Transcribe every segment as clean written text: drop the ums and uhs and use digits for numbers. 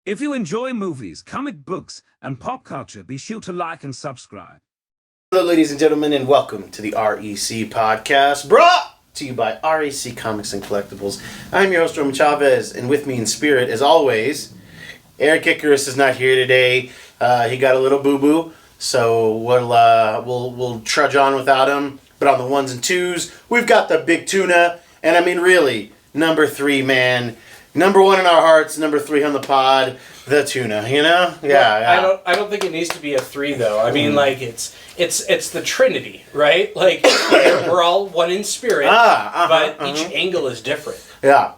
If you enjoy movies, comic books, and pop culture, be sure to like and subscribe. Hello, ladies and gentlemen, and welcome to the REC podcast, brought to you by REC Comics and Collectibles. I'm your host, Roman Chavez, and with me in spirit, as always, Eric Icarus is not here today. He got a little boo-boo, so we'll trudge on without him. But on the ones and twos, we've got the big Tuna, and I mean really, number 3 man. Number 1 in our hearts, number 3 on the pod, the Tuna. You know, yeah. I don't think it needs to be a 3 though. I mean, like it's the Trinity, right? Like we're all one in spirit, but each angle is different. Yeah.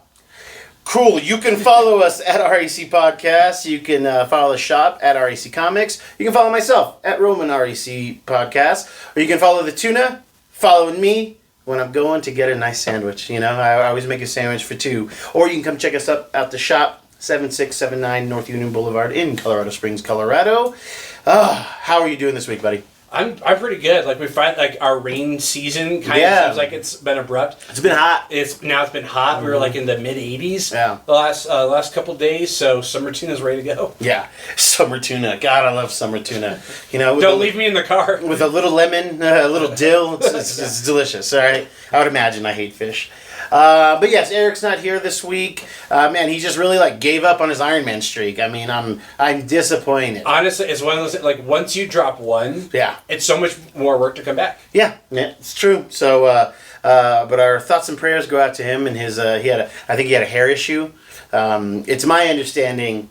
Cool. You can follow us at REC Podcast. You can follow the shop at REC Comics. You can follow myself at Roman REC Podcast, or you can follow the Tuna, following me when I'm going to get a nice sandwich. You know, I always make a sandwich for 2. Or you can come check us up at the shop, 7679 North Union Boulevard in Colorado Springs, Colorado. How are you doing this week, buddy? I'm pretty good. Like we find like our rain season kind of seems like it's been abrupt. It's been hot. It's been hot. We were like in the mid 80s. Yeah. The last couple days, so summer tuna's ready to go. Yeah, summer tuna. God, I love summer tuna. You know, don't leave me in the car with a little lemon, a little dill. It's delicious. All right. I would imagine I hate fish. But yes, Eric's not here this week. Man, he just really gave up on his Iron Man streak. I mean, I'm disappointed. Honestly, it's one of those like once you drop one, it's so much more work to come back. Yeah, it's true. So, but our thoughts and prayers go out to him and his. I think he had a hair issue. It's my understanding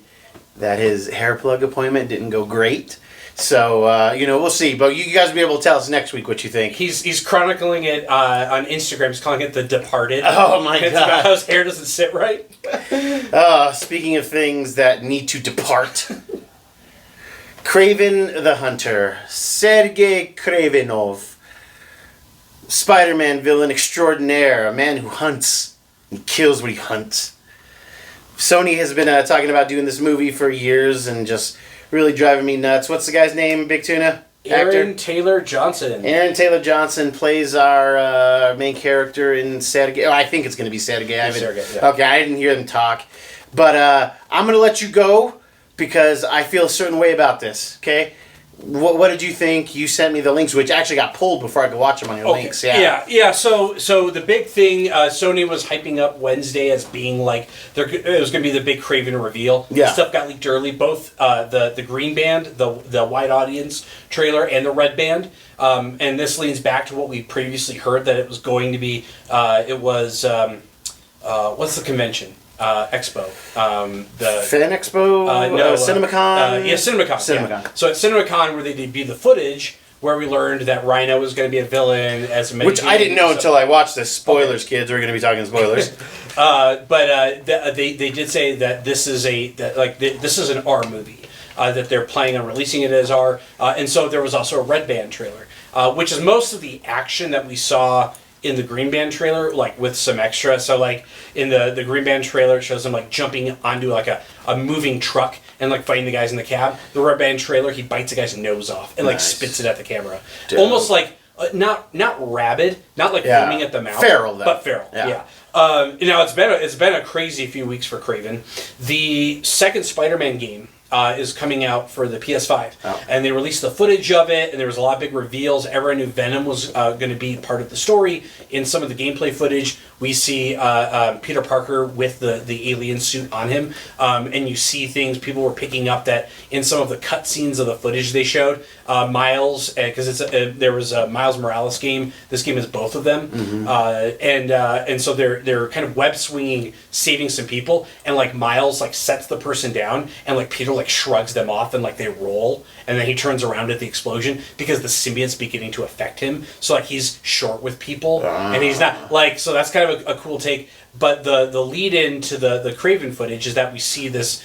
that his hair plug appointment didn't go great. So, we'll see. But you guys will be able to tell us next week what you think. He's chronicling it on Instagram. He's calling it The Departed. Oh, my God. It's about how his hair doesn't sit right. Speaking of things that need to depart. Kraven the Hunter. Sergei Kravenov. Spider-Man villain extraordinaire. A man who hunts and kills what he hunts. Sony has been talking about doing this movie for years and just really driving me nuts. What's the guy's name, Big Tuna? Aaron Taylor Johnson. Aaron Taylor Johnson plays our main character in Sergei. Oh, I think it's going to be Sergei. Okay, I didn't hear them talk. But I'm going to let you go because I feel a certain way about this, okay? What did you think? You sent me the links, which actually got pulled before I could watch them on your links. Yeah. So the big thing, Sony was hyping up Wednesday as being like it was going to be the big Kraven reveal. Yeah. Stuff got leaked early. Both the green band, the wide audience trailer, and the red band. And this leans back to what we previously heard that it was going to be. It was what's the convention? Expo. The Fan Expo? CinemaCon? CinemaCon. Yeah. So at CinemaCon, where they debuted the footage, where we learned that Rhino was going to be a villain as a which I didn't know until I watched this. Spoilers, kids. We're going to be talking spoilers. They did say that this is this is an R movie. That they're planning on releasing it as R. And so there was also a red band trailer, which is most of the action that we saw in the green band trailer, like with some extra. So like in the green band trailer, it shows him like jumping onto like a moving truck and like fighting the guys in the cab. The red band trailer, he bites a guy's nose off and like spits it at the camera. Dope. Almost like not rabid, not like foaming at the mouth. Feral though. But feral. Yeah. Now it's been a crazy few weeks for Kraven. The second Spider-Man game is coming out for the PS5. And they released the footage of it, and there was a lot of big reveals. Everyone knew Venom was going to be part of the story. In some of the gameplay footage, we see Peter Parker with the alien suit on him, and you see things people were picking up that in some of the cutscenes of the footage they showed, Miles, because there was a Miles Morales game. This game is both of them, and so they're kind of web swinging, saving some people, and like Miles like sets the person down, and like Peter like shrugs them off, and like they roll, and then he turns around at the explosion because the symbiote's beginning to affect him. So like he's short with people, and he's not like, so that's kind of a cool take. But the lead into the Kraven footage is that we see this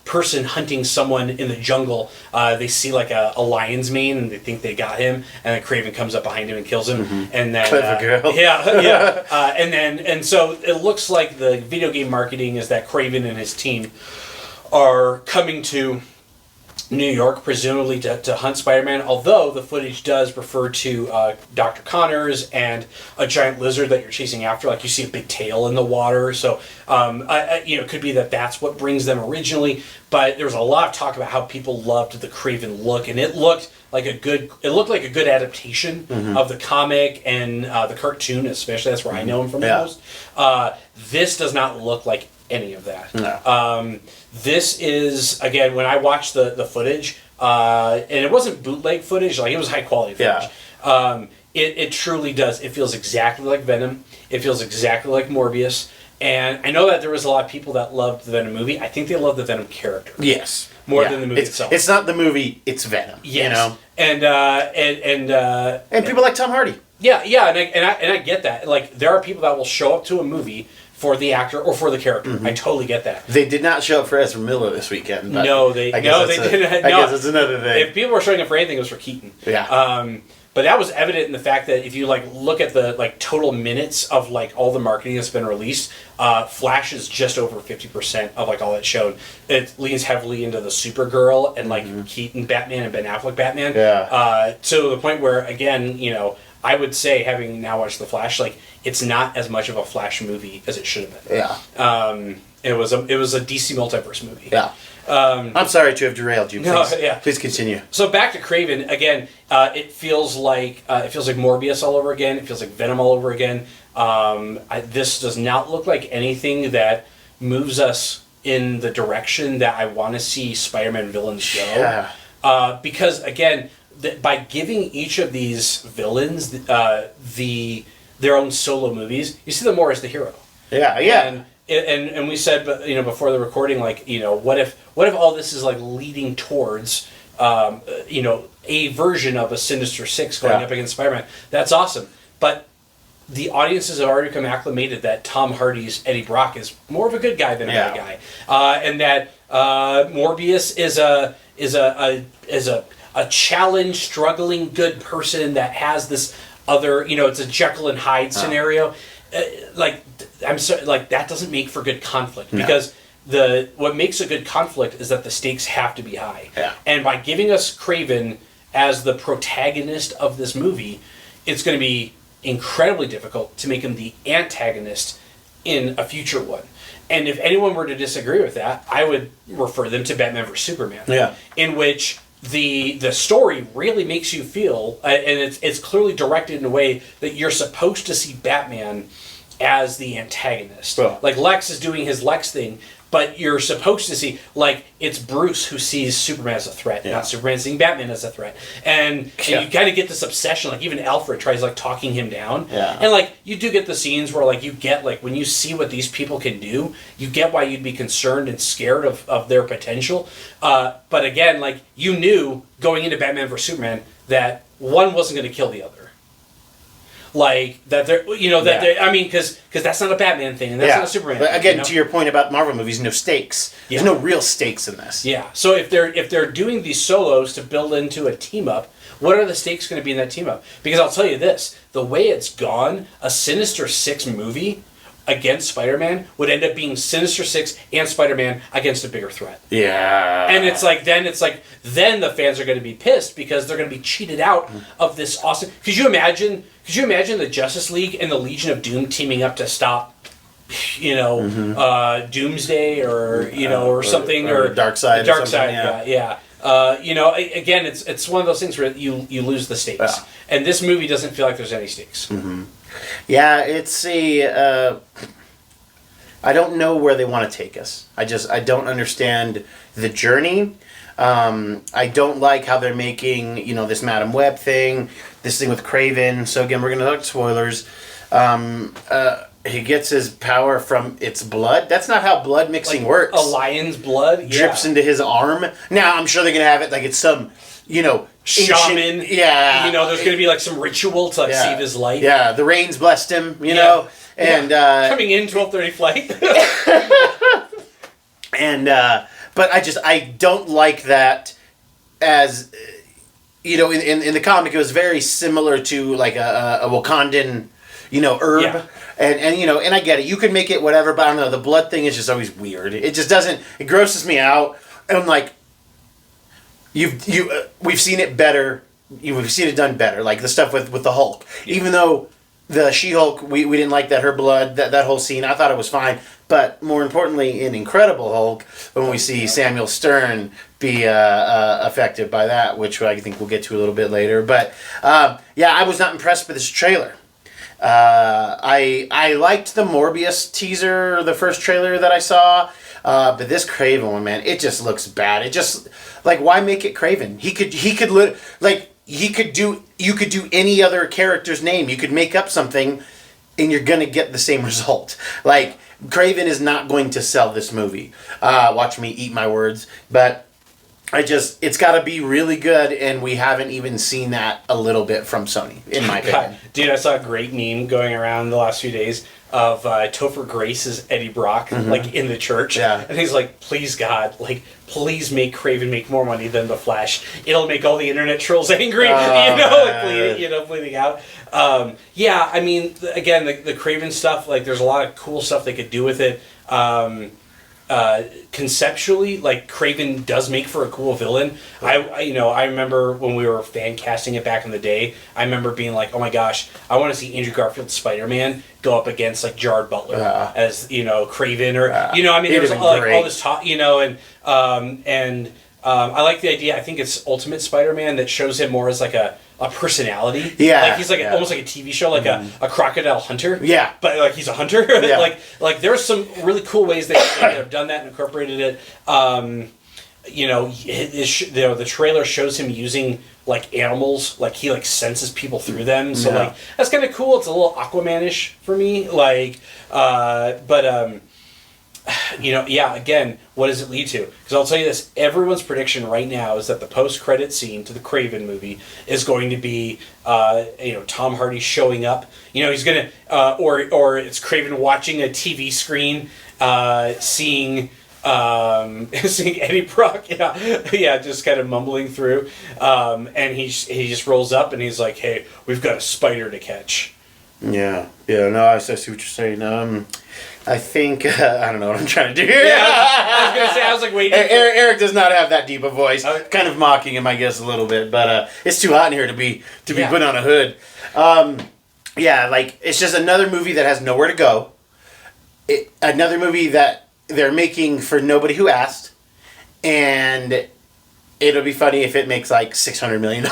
person hunting someone in the jungle. They see like a lion's mane and they think they got him, and then Kraven comes up behind him and kills him. And then clever girl. And so it looks like the video game marketing is that Kraven and his team are coming to New York, presumably to hunt Spider-Man, although the footage does refer to Dr. Connors and a giant lizard that you're chasing after. Like, you see a big tail in the water. So, it could be that that's what brings them originally. But there was a lot of talk about how people loved the Kraven look, and it looked like a good adaptation of the comic and the cartoon, especially. That's where I know him from the most. This does not look like any of that. No. This is, again, when I watched the footage, and it wasn't bootleg footage, like, it was high quality footage. Yeah. It truly does. It feels exactly like Venom. It feels exactly like Morbius. And I know that there was a lot of people that loved the Venom movie. I think they loved the Venom character. Yes. More than the movie itself. It's not the movie, it's Venom. Yes. You know? And people like Tom Hardy. Yeah, and I get that. Like, there are people that will show up to a movie for the actor or for the character. I totally get that. They did not show up for Ezra Miller this weekend. But no, they didn't. I guess that's another thing. If people were showing up for anything, it was for Keaton. Yeah. But that was evident in the fact that if you look at the total minutes of all the marketing that's been released, Flash is just over 50% of all that's shown. It leans heavily into the Supergirl and Keaton Batman and Ben Affleck Batman. Yeah. To the point where, again, I would say, having now watched the Flash, it's not as much of a Flash movie as it should have been. Yeah. It was a DC multiverse movie. Yeah. I'm sorry to have derailed you. Please, No, yeah. Please continue. So back to Kraven again. It feels like Morbius all over again. It feels like Venom all over again. This does not look like anything that moves us in the direction that I want to see Spider-Man villains go. Yeah. Because again, by giving each of these villains their own solo movies, you see them more as the hero. Yeah. Yeah. And we said, before the recording, what if all this is leading towards, a version of a Sinister Six going up against Spider-Man? That's awesome. But the audiences have already become acclimated that Tom Hardy's Eddie Brock is more of a good guy than a bad guy, and that Morbius is a challenged, struggling good person that has this other, it's a Jekyll and Hyde scenario. I'm sorry, that doesn't make for good conflict because what makes a good conflict is that the stakes have to be high. Yeah. And by giving us Kraven as the protagonist of this movie, it's going to be incredibly difficult to make him the antagonist in a future one. And if anyone were to disagree with that, I would refer them to Batman vs Superman. Yeah. In which the story really makes you feel, and it's clearly directed in a way that you're supposed to see Batman as the antagonist. Well. Lex is doing his Lex thing, but you're supposed to see, it's Bruce who sees Superman as a threat, not Superman seeing Batman as a threat. And you kind of get this obsession, even Alfred tries, talking him down. Yeah. And, you do get the scenes where, you get, when you see what these people can do, you get why you'd be concerned and scared of their potential. But again, you knew going into Batman vs. Superman that one wasn't going to kill the other. That they're, because that's not a Batman thing, and that's not a Superman but thing. again, to your point about Marvel movies, no stakes. Yeah. There's no real stakes in this. Yeah. So if they're doing these solos to build into a team up, what are the stakes going to be in that team up? Because I'll tell you this: the way it's gone, a Sinister Six movie against Spider-Man would end up being Sinister Six and Spider-Man against a bigger threat. Yeah. And then the fans are going to be pissed because they're going to be cheated out of this awesome. Could you imagine the Justice League and the Legion of Doom teaming up to stop, Doomsday or something or Darkseid? Darkseid, yeah. Again, it's one of those things where you lose the stakes, and this movie doesn't feel like there's any stakes. Mm-hmm. Yeah, it's I don't know where they want to take us. I don't understand the journey. I don't like how they're making, this Madam Web thing, this thing with Kraven. So again, we're going to talk spoilers. He gets his power from its blood. That's not how blood mixing works. A lion's blood? Drips into his arm. Now, I'm sure they're going to have it it's some, shaman. Ancient, yeah. There's going to be some ritual to save his life. Yeah, the rains blessed him, know. And coming in 12:30 flight. And but I don't like that as in the comic it was very similar to a Wakandan herb. Yeah. And I get it. You could make it whatever, but I don't know. The blood thing is just always weird. It just doesn't. It grosses me out. And we've seen it better. We've seen it done better, like the stuff with the Hulk. Even though the She-Hulk, we didn't like her blood, that whole scene. I thought it was fine. But more importantly, in Incredible Hulk, when we see Samuel Stern be affected by that, which I think we'll get to a little bit later. But I was not impressed with this trailer. I liked the Morbius teaser, the first trailer that I saw. But this Kraven one, man, it just looks bad. It just, like, why make it Kraven? You could do any other character's name. You could make up something and you're going to get the same result. Like, Kraven is not going to sell this movie. Watch me eat my words. But it's got to be really good, and we haven't even seen that a little bit from Sony, in my opinion. Dude, I saw a great meme going around the last few days of Topher Grace's Eddie Brock, like, in the church. Yeah. And he's like, please, God, like, please make Kraven make more money than The Flash. It'll make all the internet trolls angry, bleeding out. I mean, again, the Kraven stuff, like, there's a lot of cool stuff they could do with it. Conceptually, like, Kraven does make for a cool villain. I remember when we were fan casting it back in the day, I remember being like, oh my gosh, I want to see Andrew Garfield's Spider-Man go up against, like, Jared Butler as, Kraven, or, there's like all this talk, I like the idea. I think it's Ultimate Spider-Man that shows him more as like a personality. Yeah. Like he's like almost like a TV show, like a crocodile hunter. Yeah. But like he's a hunter. Yeah. like there's some really cool ways they have done that and incorporated it. The trailer shows him using like animals, like he like senses people through them. So like that's kind of cool. It's a little Aquaman-ish for me. Like, again, what does it lead to? Because I'll tell you this, everyone's prediction right now is that the post-credit scene to the Kraven movie is going to be, Tom Hardy showing up. He's going to, or it's Kraven watching a TV screen, seeing Eddie Brock, just kind of mumbling through, and he just rolls up and he's like, hey, we've got a spider to catch. Yeah, no, I see what you're saying. I think, I don't know what I'm trying to do here. Yeah, I was going to say, I was like waiting. Eric does not have that deep a voice. Kind of mocking him, I guess, a little bit. But it's too hot in here to be put on a hood. It's just another movie that has nowhere to go. Another movie that they're making for nobody who asked. And it'll be funny if it makes like $600 million.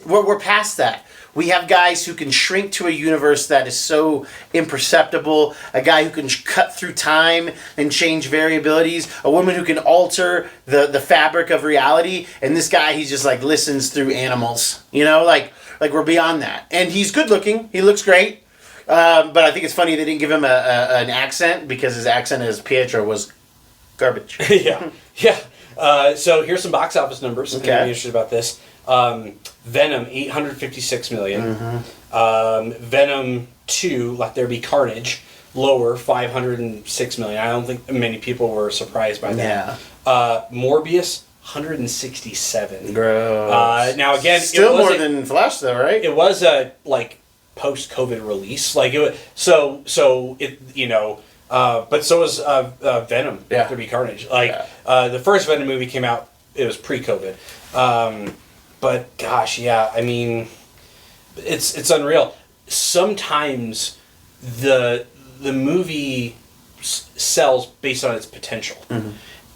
We're past that. We have guys who can shrink to a universe that is so imperceptible, a guy who can cut through time and change variabilities, a woman who can alter the fabric of reality, and this guy, he's just like listens through animals, like we're beyond that. And he's good looking, he looks great, but I think it's funny they didn't give him an accent, because his accent as Pietro was garbage. So here's some box office numbers. Okay. I'm interested about this. Venom, $856 million. Venom 2, Let There Be Carnage, lower, $506 million. I don't think many people were surprised by that. Morbius, $167. Gross. Now again, still more than Flash, though, right? It was a post-COVID release. Like it was, but so was Venom, Let There Be Carnage. The first Venom movie came out, it was pre-COVID. But gosh, I mean, it's unreal. Sometimes the movie sells based on its potential.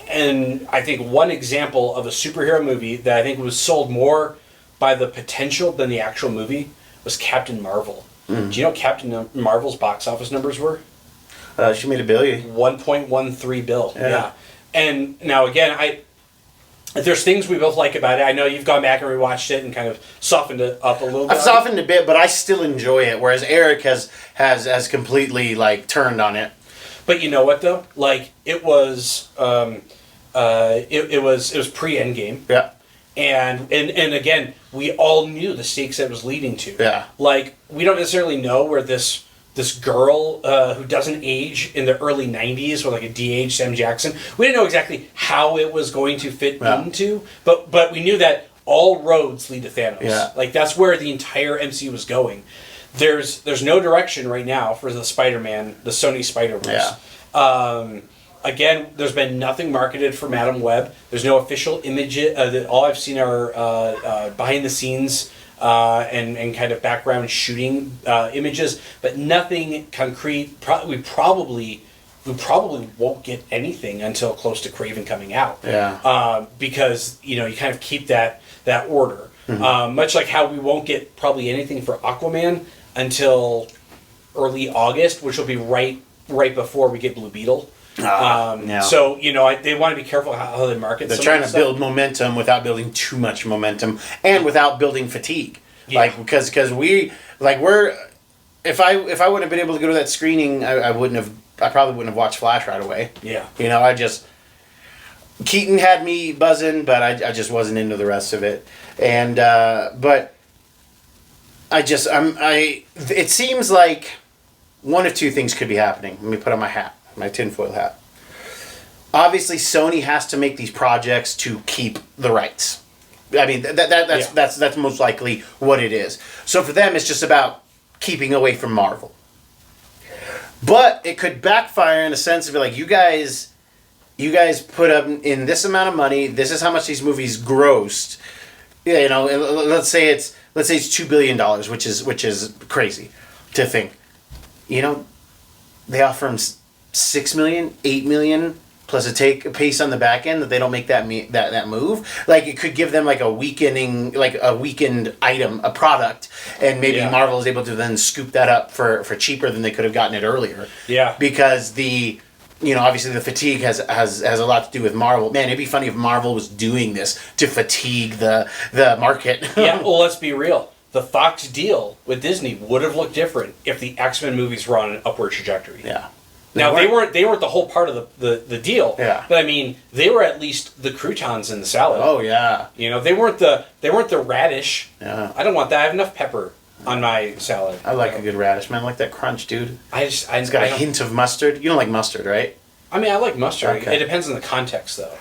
And I think one example of a superhero movie that I think was sold more by the potential than the actual movie was Captain Marvel. Do you know what Captain Marvel's box office numbers were? She made $1 billion. 1.13 bill. Yeah. And now again, there's things we both like about it. I know you've gone back and rewatched it and kind of softened it up a little bit. I've softened a bit, but I still enjoy it. Whereas Eric has completely turned on it. But you know what though? Like it was it was pre-Endgame. Yeah. And again, we all knew the stakes that it was leading to. Yeah. Like we don't necessarily know where this girl who doesn't age in the early 90s with like a de-aged Sam Jackson. We didn't know exactly how it was going to fit into, but we knew that all roads lead to Thanos. Yeah. Like that's where the entire MCU was going. There's no direction right now for the Spider-Man, the Sony Spider-Verse. Again, there's been nothing marketed for Madam Web. There's no official image. All I've seen are behind the scenes and kind of background shooting images, but nothing concrete. We probably won't get anything until close to Kraven coming out. Yeah. Because you kind of keep that order. Much like how we won't get probably anything for Aquaman until early August, which will be right before we get Blue Beetle. Yeah. So they want to be careful how they market. They're trying to build momentum without building too much momentum and without building fatigue. Yeah. Like because we're if I wouldn't have been able to go to that screening, I probably wouldn't have watched Flash right away. Yeah. Keaton had me buzzing, but I just wasn't into the rest of it. And but it seems like one of two things could be happening. Let me put on my tinfoil hat. Obviously, Sony has to make these projects to keep the rights. I mean, that's most likely what it is. So for them, it's just about keeping away from Marvel. But it could backfire in a sense of like, you guys put up in this amount of money. This is how much these movies grossed. Let's say it's $2 billion, which is crazy to think. They offer them $6 million, $8 million, plus a pace on the back end that they don't make that move. Like it could give them like a weekend item, a product, and maybe Marvel is able to then scoop that up for cheaper than they could have gotten it earlier. Yeah. Because obviously the fatigue has a lot to do with Marvel. Man, it'd be funny if Marvel was doing this to fatigue the market. Yeah. Well, let's be real. The Fox deal with Disney would have looked different if the X-Men movies were on an upward trajectory. Yeah. Now they weren't the whole part of the deal. Yeah. But I mean, they were at least the croutons in the salad. Oh yeah. They weren't the radish. Yeah. I don't want that. I have enough pepper on my salad. I like a good radish, man. I like that crunch, dude. It's got a hint of mustard. You don't like mustard, right? I mean, I like mustard. Okay. It depends on the context, though.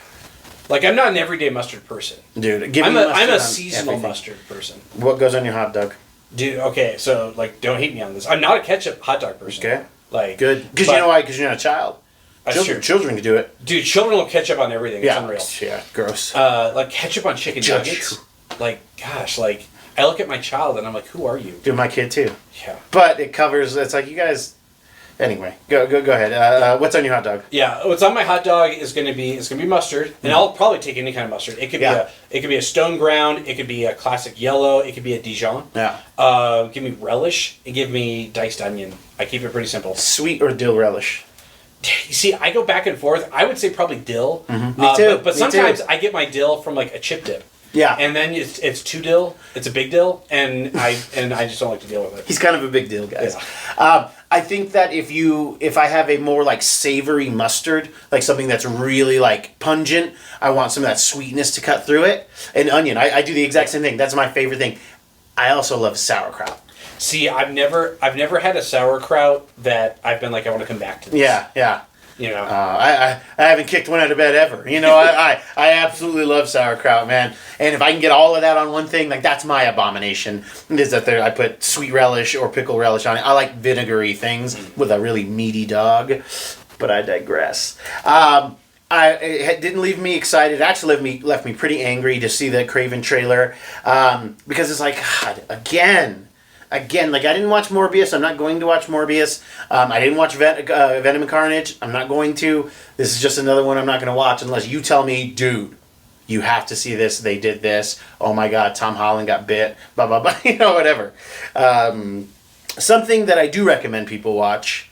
Like, I'm not an everyday mustard person. Dude, I'm a seasonal mustard person. What goes on your hot dog? Dude, okay, so, like, don't hate me on this. I'm not a ketchup hot dog person. Okay. Like, good. Because you know why? Because you're not a child. That's true. Children can do it. Dude, children will ketchup on everything. It's unreal. Yeah, gross. Like, ketchup on chicken nuggets. Like, gosh, like, I look at my child and I'm like, who are you? Dude, my kid too. Yeah. But it covers, it's like, you guys... Anyway, go ahead. What's on your hot dog? Yeah, what's on my hot dog is gonna be mustard, and I'll probably take any kind of mustard. It could be a stone ground, it could be a classic yellow, it could be a Dijon. Yeah. Give me relish and give me diced onion. I keep it pretty simple. Sweet or dill relish? You see, I go back and forth. I would say probably dill. Mm-hmm. Me too. But sometimes I get my dill from like a chip dip. Yeah. And then it's two dill. It's a big dill, and I just don't like to deal with it. He's kind of a big deal, guys. Yeah. I think that if I have a more like savory mustard, like something that's really like pungent, I want some of that sweetness to cut through it. And onion, I do the exact same thing. That's my favorite thing. I also love sauerkraut. See, I've never had a sauerkraut that I've been like, I want to come back to this. Yeah. I haven't kicked one out of bed ever. I absolutely love sauerkraut, man. And if I can get all of that on one thing, like that's my abomination. Is that I put sweet relish or pickle relish on it. I like vinegary things with a really meaty dog. But I digress. It didn't leave me excited. It actually left me pretty angry to see the Kraven trailer because it's like, God, again, like I didn't watch Morbius. I'm not going to watch Morbius. I didn't watch Venom and Carnage. I'm not going to. This is just another one I'm not going to watch unless you tell me, dude, you have to see this. They did this. Oh my God, Tom Holland got bit. Blah, blah, blah. Whatever. Something that I do recommend people watch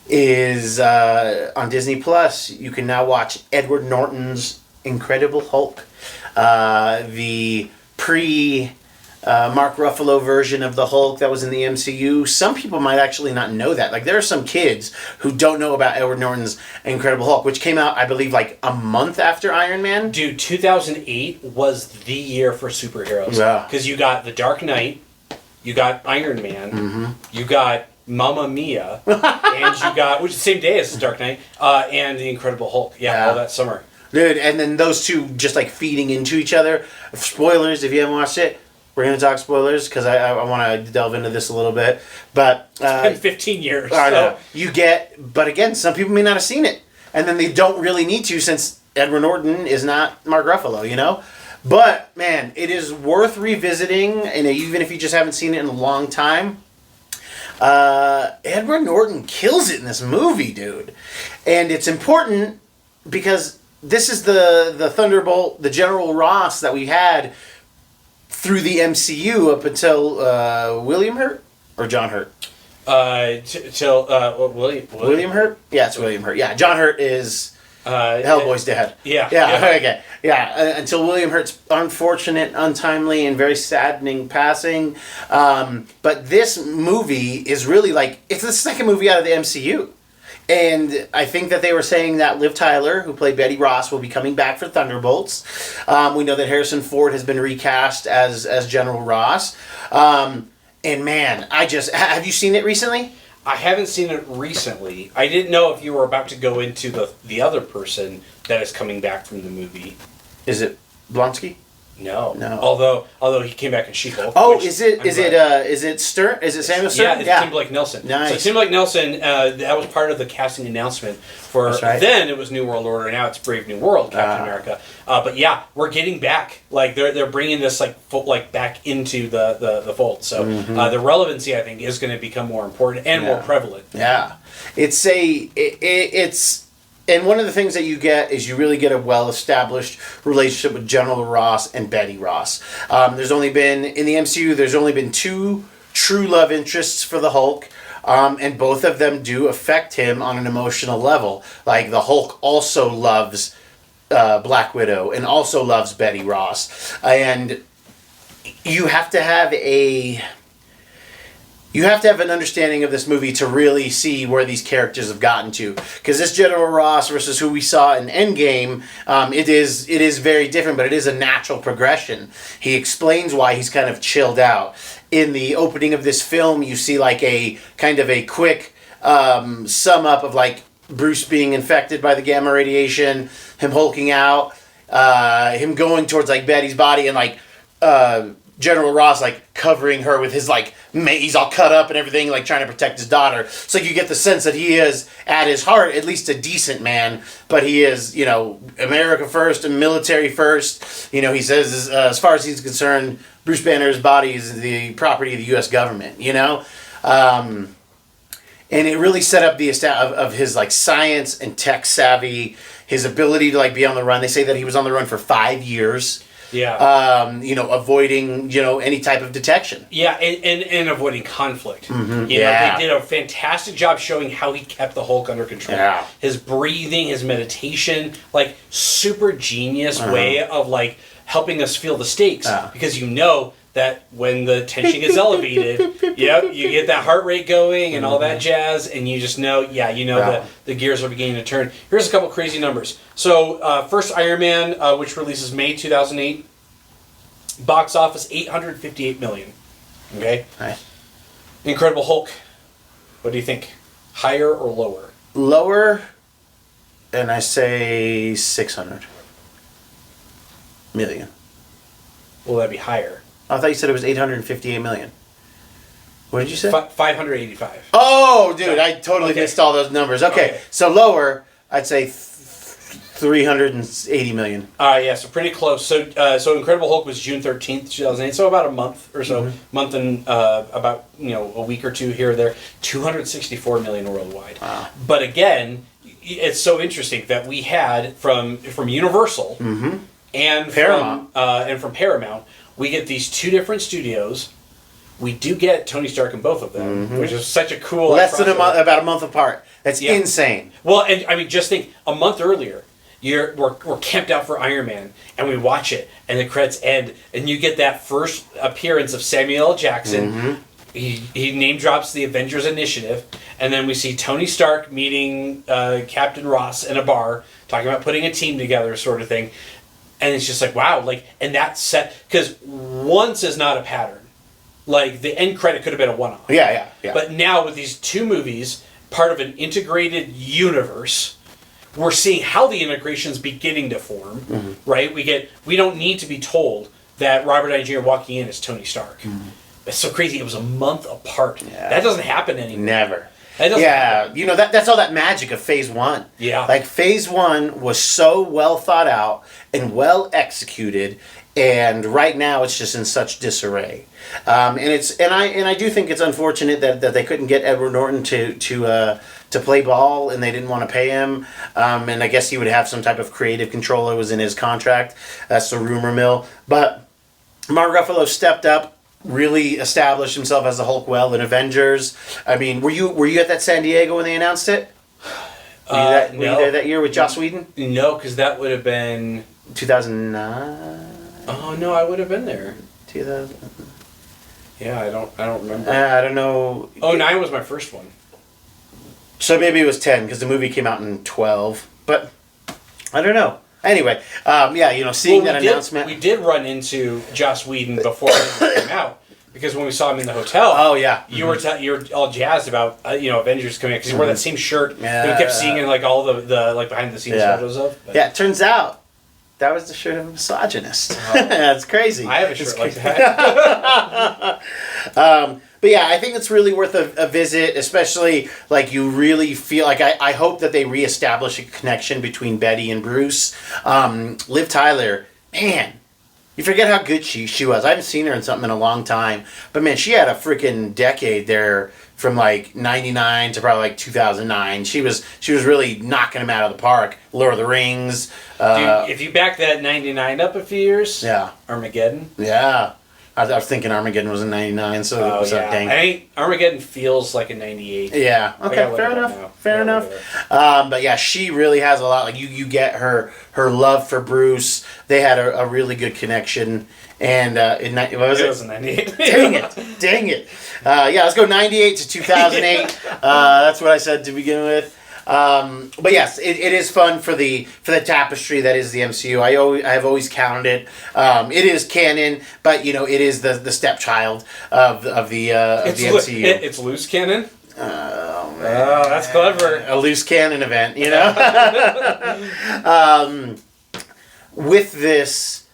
is on Disney Plus. You can now watch Edward Norton's Incredible Hulk. The Mark Ruffalo version of the Hulk that was in the MCU. Some people might actually not know that. Like, there are some kids who don't know about Edward Norton's Incredible Hulk, which came out, I believe, like a month after Iron Man. Dude, 2008 was the year for superheroes. Yeah. Because you got The Dark Knight, you got Iron Man, you got Mamma Mia, and you got, which is the same day as The Dark Knight, and The Incredible Hulk. Yeah, all that summer. Dude, and then those two just like feeding into each other. Spoilers, if you haven't watched it. We're going to talk spoilers because I want to delve into this a little bit. But it's been 15 years. I know. But again, some people may not have seen it. and then they don't really need to since Edward Norton is not Mark Ruffalo, you know? But, man, it is worth revisiting, and even if you just haven't seen it in a long time. Edward Norton kills it in this movie, dude. And it's important because this is the Thunderbolt, the General Ross that we had through the MCU up until William Hurt or John Hurt? William Hurt? Yeah, it's William Hurt. Yeah, John Hurt is... Hellboy's dad. Yeah. Okay. Yeah. Until William Hurt's unfortunate, untimely, and very saddening passing. But this movie is really like, it's the second movie out of the MCU. And I think that they were saying that Liv Tyler, who played Betty Ross, will be coming back for Thunderbolts. We know that Harrison Ford has been recast as General Ross. And man, have you seen it recently? I haven't seen it recently. I didn't know if you were about to go into the other person that is coming back from the movie. Is it Blonsky? No. Although he came back in She-Hulk. Oh, is it Stern? Is it Samuel Stern? Yeah, it's Tim Blake Nelson. Nice. So Tim Blake Nelson, that was part of the casting announcement for. That's right. Then it was New World Order. Now it's Brave New World, Captain America. But yeah, we're getting back. Like they're bringing this back into the fold. So the relevancy, I think, is going to become more important and more prevalent. Yeah, it's and one of the things that you get is you really get a well-established relationship with General Ross and Betty Ross. In the MCU, there's only been 2 true love interests for the Hulk, and both of them do affect him on an emotional level. Like, the Hulk also loves Black Widow and also loves Betty Ross. And you have to have an understanding of this movie to really see where these characters have gotten to. Because this General Ross versus who we saw in Endgame, it is very different, but it is a natural progression. He explains why he's kind of chilled out. In the opening of this film, you see like a kind of a quick sum up of like Bruce being infected by the gamma radiation, him hulking out, him going towards like Betty's body, and like General Ross like covering her with his like he's all cut up and everything, like trying to protect his daughter. So you get the sense that he is at his heart at least a decent man, but he is, you know, America first and military first. You know, he says as far as he's concerned, Bruce Banner's body is the property of the U.S. government. You know, and it really set up the of his like science and tech savvy, his ability to like be on the run. They say that he was on the run for 5 years. Yeah. Avoiding, any type of detection. Yeah, and avoiding conflict. Mm-hmm. They did a fantastic job showing how he kept the Hulk under control. Yeah. His breathing, his meditation, like super genius way of like helping us feel the stakes, because that when the tension gets elevated, you get that heart rate going and all that jazz, and you just know, that the gears are beginning to turn. Here's a couple crazy numbers. So, first Iron Man, which releases May 2008, box office $858 million. Okay? Nice. Incredible Hulk, what do you think? Higher or lower? Lower, and I say 600 million. Will that be higher? I thought you said it was 858 million. What did you say? 585. Oh, dude, I totally missed all those numbers. Okay, so lower, I'd say 380 million. Yeah, so pretty close. So Incredible Hulk was June 13th, 2008, so about a month or so. Month and about, a week or two here or there. 264 million worldwide. Wow. But again, it's so interesting that we had from Universal and from Paramount, we get these 2 different studios. We do get Tony Stark in both of them, which is such a cool... Less than about a month apart. That's insane. Well, and I mean, just think, a month earlier, we're camped out for Iron Man, and we watch it, and the credits end, and you get that first appearance of Samuel L. Jackson. He name drops the Avengers Initiative, and then we see Tony Stark meeting Captain Ross in a bar, talking about putting a team together, sort of thing. And it's just like, wow, and that's set, because once is not a pattern. Like, the end credit could have been a one-off. Yeah. But now with these 2 movies, part of an integrated universe, we're seeing how the integration is beginning to form, right? We don't need to be told that Robert Downey Jr. walking in is Tony Stark. It's so crazy. It was a month apart. Yeah. That doesn't happen anymore. Never. It doesn't happen. You know, that's all that magic of Phase 1. Yeah. Like, Phase 1 was so well thought out and well executed, and right now it's just in such disarray. And I do think it's unfortunate that they couldn't get Edward Norton to play ball, and they didn't want to pay him. And I guess he would have some type of creative control that was in his contract. That's the rumor mill. But Mark Ruffalo stepped up, really established himself as the Hulk well in Avengers. I mean, were you at that San Diego when they announced it? Were you there that year with Joss Whedon? No, because that would have been 2009. Oh no, I would have been there. 2000. Yeah, I don't remember. I don't know. 09 was my first one. So maybe it was 10 because the movie came out in 12. But I don't know. Anyway, seeing that announcement. We did run into Joss Whedon before it came out because when we saw him in the hotel. Oh yeah. You were all jazzed about Avengers coming out because he wore that same shirt that we kept seeing in like all the like behind the scenes photos of. But. Yeah, it turns out that was the shirt of a misogynist. That's crazy. I have a shirt like that. But yeah, I think it's really worth a visit, especially like you really feel like I hope that they reestablish a connection between Betty and Bruce. Liv Tyler, man, you forget how good she was. I haven't seen her in something in a long time, but man, she had a freaking decade there from like 99 to probably like 2009. She was really knocking them out of the park. Lord of the Rings. Dude, if you back that 99 up a few years, Armageddon. Yeah. I was thinking Armageddon was in 99, so it was dang. Armageddon feels like a 98. Yeah. Okay, fair enough. Fair enough. But yeah, she really has a lot. Like you get her love for Bruce. They had a really good connection. And what was it? It was a 98. Dang it. Let's go 98 to 2008. That's what I said to begin with. But yes, it is fun for the tapestry that is the MCU. I have always counted it. It is canon, but it is the stepchild of the MCU. It's loose canon. Oh, that's clever. A loose canon event, with this,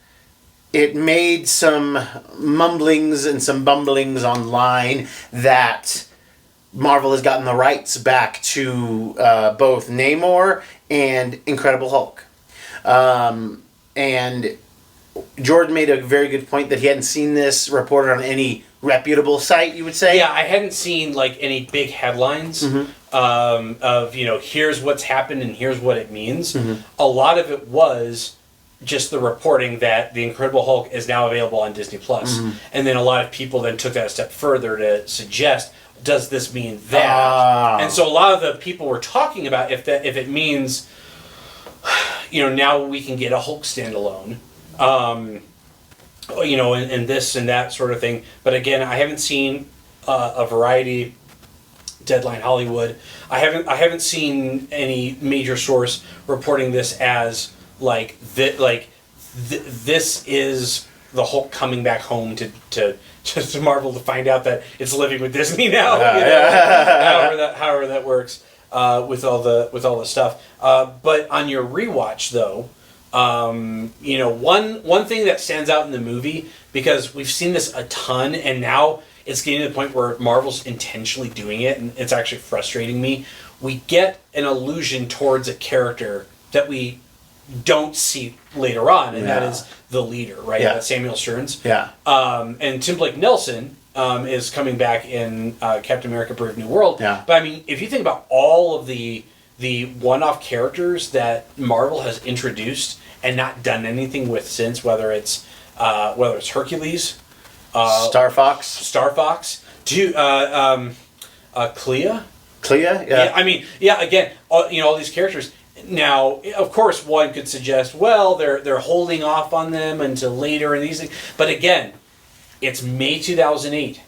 it made some mumblings and some bumblings online that Marvel has gotten the rights back to both Namor and Incredible Hulk. And Jordan made a very good point that he hadn't seen this reported on any reputable site, you would say? Yeah, I hadn't seen like any big headlines of, here's what's happened and here's what it means. Mm-hmm. A lot of it was just the reporting that The Incredible Hulk is now available on Disney+. Mm-hmm. And then a lot of people then took that a step further to suggest, does this mean that? And so a lot of the people were talking about if it means, now we can get a Hulk standalone, and this and that sort of thing. But again, I haven't seen a Variety, Deadline Hollywood. I haven't seen any major source reporting this as this is the Hulk coming back home to Marvel to find out that it's living with Disney now. However that works with all the stuff. But on your rewatch though, one thing that stands out in the movie, because we've seen this a ton, and now it's getting to the point where Marvel's intentionally doing it, and it's actually frustrating me. We get an allusion towards a character that we don't see later on, and that is the leader, right? Yeah. That's Samuel Stearns. Yeah. And Tim Blake Nelson is coming back in Captain America: Brave New World. Yeah. But I mean, if you think about all of the one-off characters that Marvel has introduced and not done anything with since, whether it's Hercules, Star Fox, Clea. Yeah. I mean, again, all these characters. Now, of course, one could suggest, well, they're holding off on them until later and these things. But again, it's May 2008.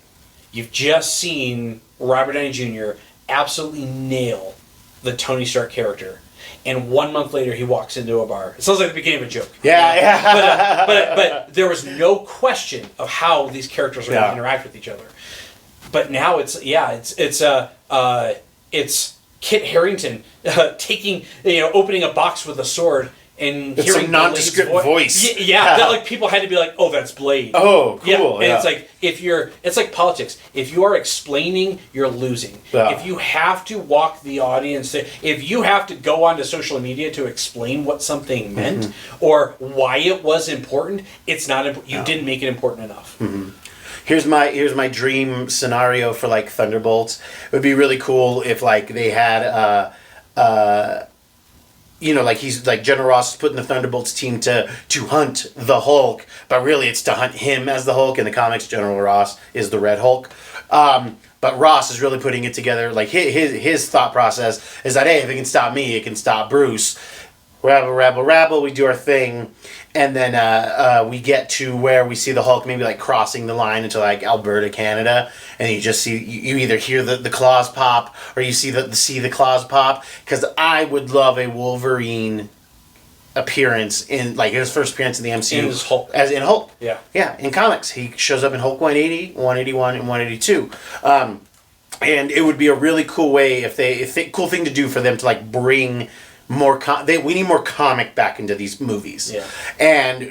You've just seen Robert Downey Jr. absolutely nail the Tony Stark character. And 1 month later, he walks into a bar. It sounds like the beginning of a joke. Yeah. But there was no question of how these characters are going to interact with each other. But now it's Kit Harington opening a box with a sword and it's hearing some nondescript voice. Yeah, that like people had to be like, oh, that's Blade. Oh, cool. And it's like it's like politics. If you are explaining, you're losing. Yeah. If you have to walk the audience, if you have to go onto social media to explain what something meant or why it was important, it's not. You didn't make it important enough. Here's my dream scenario for like Thunderbolts. It would be really cool if like they had like he's like General Ross is putting the Thunderbolts team to hunt the Hulk, but really it's to hunt him as the Hulk. In the comics, General Ross is the Red Hulk. But Ross is really putting it together. Like his thought process is that, hey, if it can stop me, it can stop Bruce. Rabble, we do our thing, and then we get to where we see the Hulk maybe like crossing the line into like Alberta, Canada, and you just see you either hear the claws pop or you see the claws pop. Because I would love a Wolverine appearance in like his first appearance in the MCU In his Hulk. as in Hulk. Yeah, in comics he shows up in Hulk 180, 181, and 182. And it would be a really cool way cool thing to do for them to like bring more we need more comic back into these movies. Yeah. And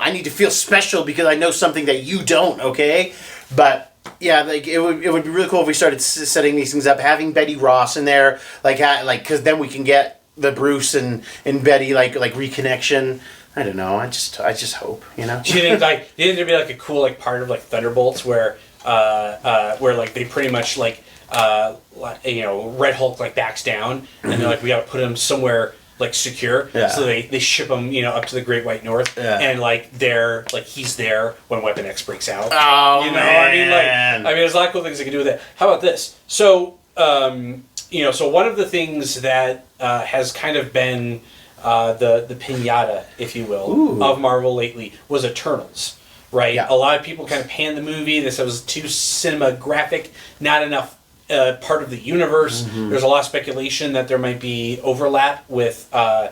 I need to feel special because I know something that you don't, okay? But yeah, like it would be really cool if we started setting these things up, having Betty Ross in there, like cuz then we can get the Bruce and Betty like reconnection. I don't know. I just hope, Do you think there'd be like a cool like part of like Thunderbolts where like they pretty much like Red Hulk like backs down and they're like, we got to put him somewhere like secure. So they ship him up to the Great White North and like they're like he's there when Weapon X breaks out. Oh man. I mean there's a lot of cool things they can do with it. How about this? So so one of the things that has kind of been the piñata, if you will, of Marvel lately was Eternals. Right? Yeah. A lot of people kind of panned the movie. They said it was too cinematographic, not enough part of the universe. There's a lot of speculation that there might be overlap with the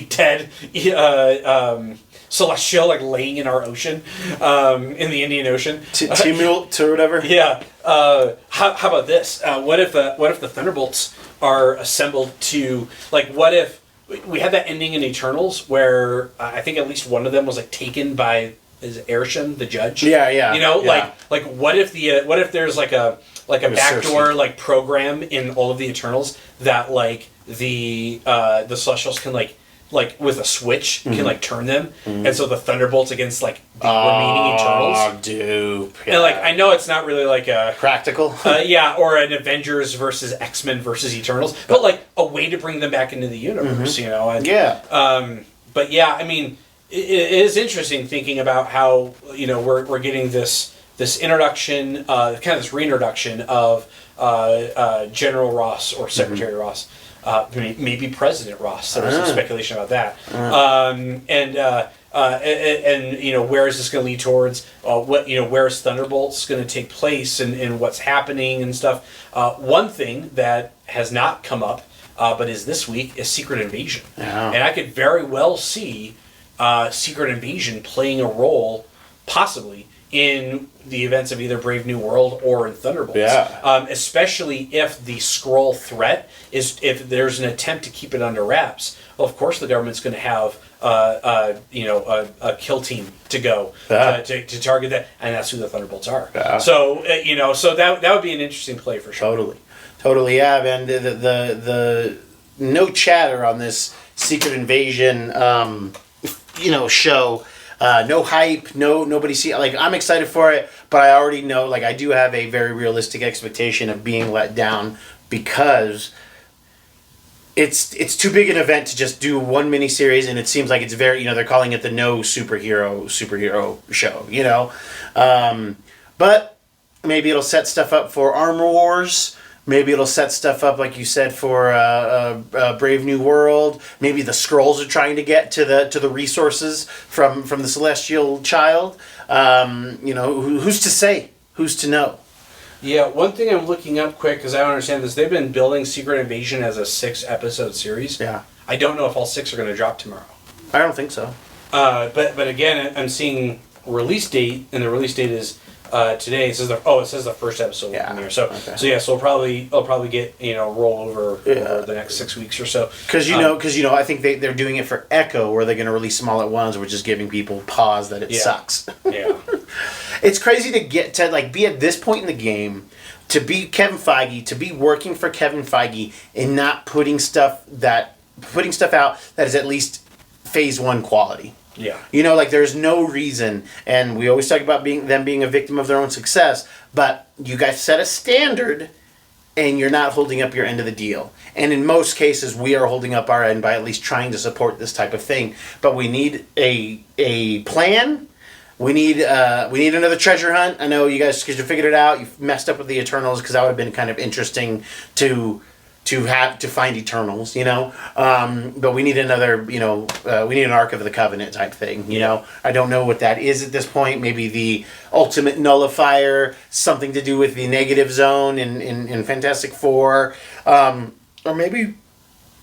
dead Celestial like laying in our ocean, in the Indian Ocean. Tumult or whatever. Yeah. How about this? What if the Thunderbolts are assembled to what if we had that ending in Eternals where I think at least one of them was like taken by Arishem, the judge. Yeah. Like what if there's like a backdoor like program in all of the Eternals that like the Celestials can like with a switch can like turn them, and so the Thunderbolts against like the remaining Eternals. Oh, dude. Yeah. And I know it's not really like a practical. Or an Avengers versus X-Men versus Eternals, but like a way to bring them back into the universe, But yeah, I mean, it is interesting thinking about how we're getting this introduction, kind of this reintroduction of General Ross or Secretary Ross. Maybe President Ross. There was some speculation about that. And where is this going to lead towards? Where is Thunderbolts going to take place and what's happening and stuff? One thing that has not come up, but is this week, is Secret Invasion. And I could very well see Secret Invasion playing a role, possibly, in the events of either Brave New World or in Thunderbolts. Especially if the Skrull threat is, if there's an attempt to keep it under wraps, well, of course the government's going to have a kill team to go to target that, and that's who the Thunderbolts are. So so that would be an interesting play for sure. Totally, yeah, man. The no chatter on this Secret Invasion show. No hype, nobody see. Like, I'm excited for it, but I already know, I do have a very realistic expectation of being let down because it's too big an event to just do one miniseries, and it seems like it's very, they're calling it the no superhero show, but maybe it'll set stuff up for Armor Wars. Maybe it'll set stuff up, like you said, for Brave New World. Maybe the Skrulls are trying to get to the resources from the Celestial Child. Who's to say? Who's to know? Yeah, one thing I'm looking up quick, because I don't understand this, they've been building Secret Invasion as a 6-episode series. Yeah. I don't know if all 6 are going to drop tomorrow. I don't think so. But again, I'm seeing release date, and the release date is today. It says the first episode will premiere. So okay. so it'll probably get roll over the next 6 weeks or so. Because I think they're doing it for Echo, where they're going to release smaller ones, which is giving people pause that it sucks. Yeah, it's crazy to get to be at this point in the game, to be Kevin Feige, to be working for Kevin Feige, and not putting stuff out that is at least phase 1 quality. Yeah. There's no reason, and we always talk about them being a victim of their own success, but you guys set a standard, and you're not holding up your end of the deal. And in most cases, we are holding up our end by at least trying to support this type of thing. But we need a plan. We need another treasure hunt. I know you guys, because you figured it out, you messed up with the Eternals, because that would have been kind of interesting to find Eternals, but we need another, we need an Ark of the Covenant type thing, I don't know what that is at this point. Maybe the ultimate nullifier, something to do with the negative zone in Fantastic Four, or maybe,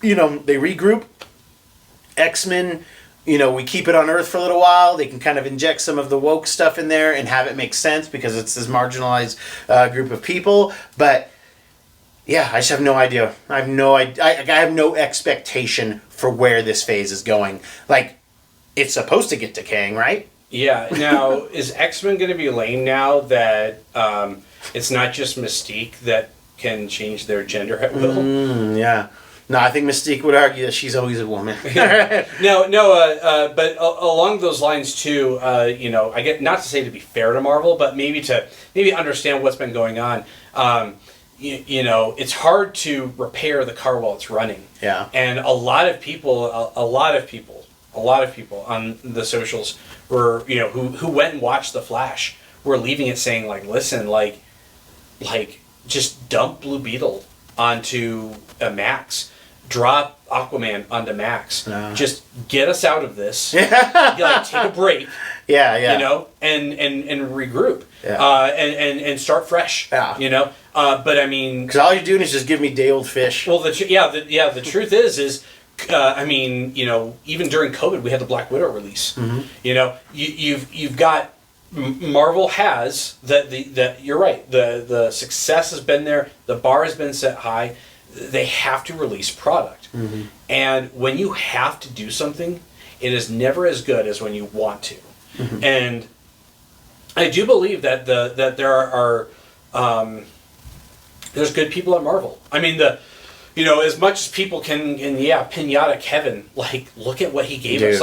they regroup. X-Men, we keep it on Earth for a little while. They can kind of inject some of the woke stuff in there and have it make sense because it's this marginalized group of people, but yeah, I just have no idea. I have no expectation for where this phase is going. It's supposed to get to Kang, right? Yeah. Now, is X-Men going to be lame now that it's not just Mystique that can change their gender at will? Yeah. No, I think Mystique would argue that she's always a woman. No, but along those lines too, I get, not to say to be fair to Marvel, but maybe understand what's been going on. It's hard to repair the car while it's running. Yeah. And a lot of people on the socials were, who went and watched The Flash were leaving it saying listen, just dump Blue Beetle onto a Max, drop Aquaman onto Max, just get us out of this. Take a break. Yeah. And regroup. Yeah. And start fresh. Yeah. But I mean, because all you're doing is just give me day old fish. Well, the truth is, even during COVID, we had the Black Widow release. Mm-hmm. You've got Marvel has that. You're right. The success has been there. The bar has been set high. They have to release product, and when you have to do something, it is never as good as when you want to. Mm-hmm. And I do believe that there are there's good people at Marvel. I mean, as much as people can pinata Kevin, look at what he gave us.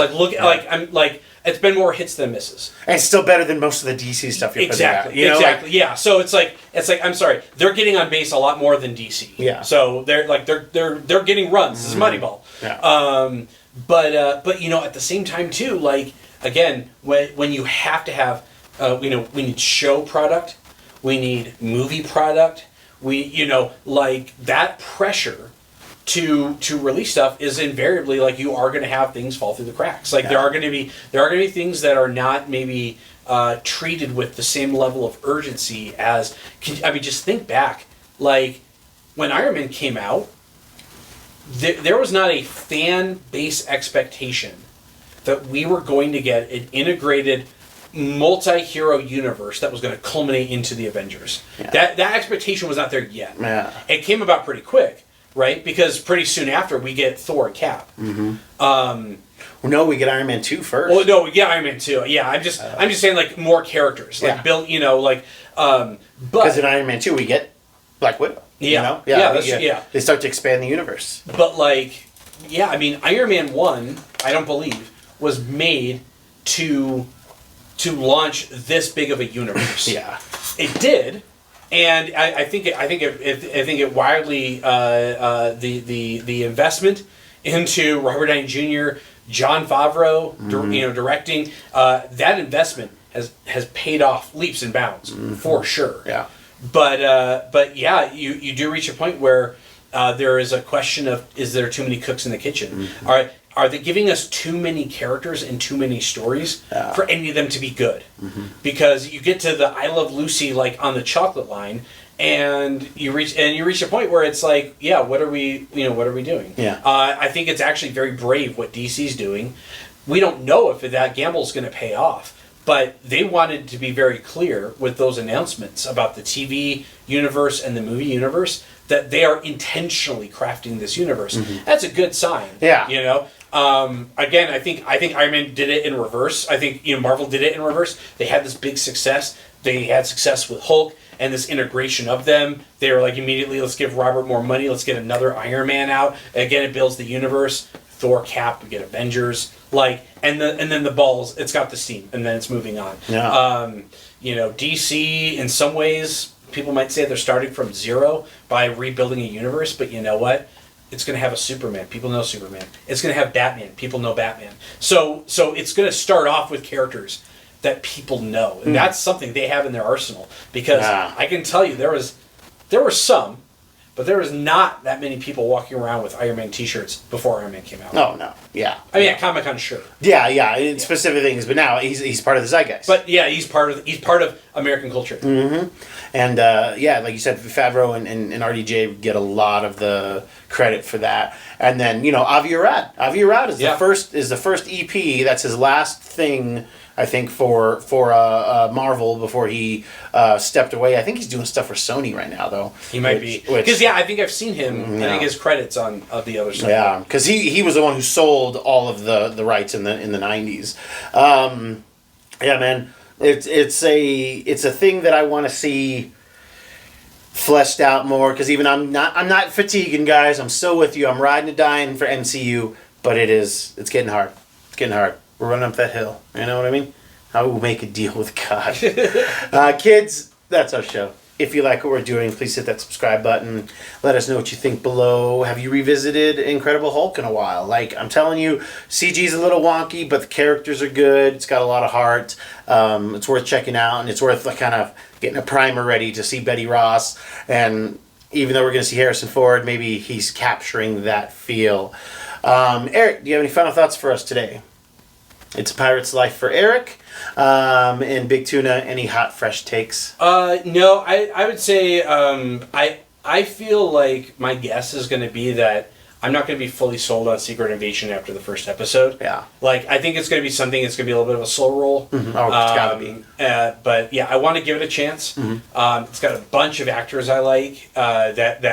It's been more hits than misses. And it's still better than most of the DC stuff you're putting out. Exactly. Yeah. So it's like I'm sorry, they're getting on base a lot more than DC. Yeah. So they're getting runs. This is Moneyball. Yeah. But at the same time too, again, when you have to have, we need show product, we need movie product, that pressure to release stuff is invariably you are going to have things fall through the cracks. There are going to be things that are not maybe treated with the same level of urgency as. Just think back, when Iron Man came out, there was not a fan base expectation that we were going to get an integrated multi-hero universe that was going to culminate into the Avengers. Yeah. That expectation was not there yet. Yeah. It came about pretty quick, right? Because pretty soon after we get Thor and Cap. Mm-hmm. No, we get Iron Man 2 first. Well, no, we get Iron Man 2. Yeah, I'm just saying more characters, built, because in Iron Man 2 we get Black Widow. Yeah. They start to expand the universe. But Iron Man 1, I don't believe, was made to launch this big of a universe. Yeah, it did, and I think it wildly the investment into Robert Downey Jr., Jon Favreau, directing, that investment has paid off leaps and bounds for sure. Yeah, but you do reach a point where there is a question of, is there too many cooks in the kitchen? Mm-hmm. Are they giving us too many characters and too many stories for any of them to be good? Mm-hmm. Because you get to the I Love Lucy on the chocolate line, and you reach a point where it's what are we doing? Yeah. I think it's actually very brave what DC's doing. We don't know if that gamble is going to pay off, But they wanted to be very clear with those announcements about the TV universe and the movie universe that they are intentionally crafting this universe. That's a good sign. Yeah. You know? Again, I think Iron Man did it in reverse. I think Marvel did it in reverse. They had this big success. They had success with Hulk and this integration of them. They were like, immediately, let's give Robert more money. Let's get another Iron Man out. Again, it builds the universe. Thor, Cap, we get Avengers. And then the balls. It's got the steam, and then it's moving on. Yeah. DC in some ways, people might say they're starting from zero by rebuilding a universe. But you know what? It's going to have a Superman. People know Superman. It's going to have Batman. People know Batman. So it's going to start off with characters that people know, and that's something they have in their arsenal. Because I can tell you, there were some, but there was not that many people walking around with Iron Man T-shirts before Iron Man came out. No, yeah. I mean, at Comic-Con, sure. Yeah, specific things, but now he's part of the zeitgeist. But yeah, he's part of American culture. Mm-hmm. And like you said, Favreau and RDJ get a lot of the credit for that. And then Avi Arad. Avi Arad is the first EP. That's his last thing, I think, for Marvel before he stepped away. I think he's doing stuff for Sony right now, though. He might be. Because I think I've seen him. I think his credits on the other side. Yeah, because he was the one who sold all of the rights in the 90s. Yeah, man, it's a thing that I want to see fleshed out more. Because even I'm not fatiguing, guys. I'm still with you. I'm riding and dying for MCU, but it's getting hard. It's getting hard. We're running up that hill. You know what I mean? I will make a deal with God. Kids, that's our show. If you like what we're doing, please hit that subscribe button. Let us know what you think below. Have you revisited Incredible Hulk in a while? I'm telling you, CG's a little wonky, but the characters are good. It's got a lot of heart. It's worth checking out, and it's worth kind of getting a primer ready to see Betty Ross. And even though we're going to see Harrison Ford, maybe he's capturing that feel. Eric, do you have any final thoughts for us today? It's a pirate's life for Eric. And Big Tuna, any hot, fresh takes? No, I would say I feel like my guess is going to be that I'm not going to be fully sold on Secret Invasion after the first episode. Yeah. I think it's going to be something that's going to be a little bit of a slow roll. Mm-hmm. Oh, it's got to be. But yeah, I want to give it a chance. Mm-hmm. It's got a bunch of actors I like that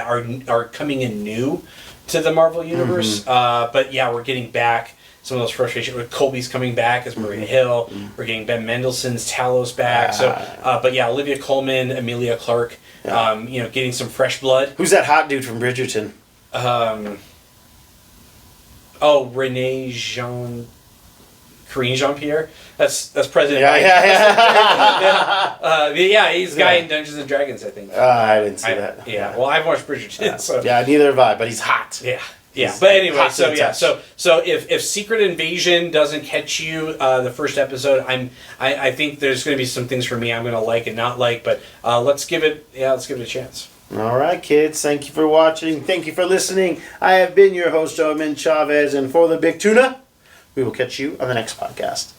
are coming in new to the Marvel Universe. Mm-hmm. But yeah, we're getting back some of those frustrations. Colby's coming back as Maria Hill. Mm-hmm. We're getting Ben Mendelsohn's Talos back. But yeah, Olivia Colman, Emilia Clarke. Yeah. Getting some fresh blood. Who's that hot dude from Bridgerton? Renee Corinne Jean-Pierre. That's President. Yeah. He's the guy in Dungeons and Dragons, I think. I didn't see that. Yeah. Well, I've watched Bridgerton. So. Yeah, neither have I. But he's hot. Yeah. Yeah, but anyway, so if Secret Invasion doesn't catch you the first episode, I think there's going to be some things for me I'm going to like and not like, but let's give it a chance. All right, kids, thank you for watching. Thank you for listening. I have been your host, Omen Chavez, and for the Big Tuna, we will catch you on the next podcast.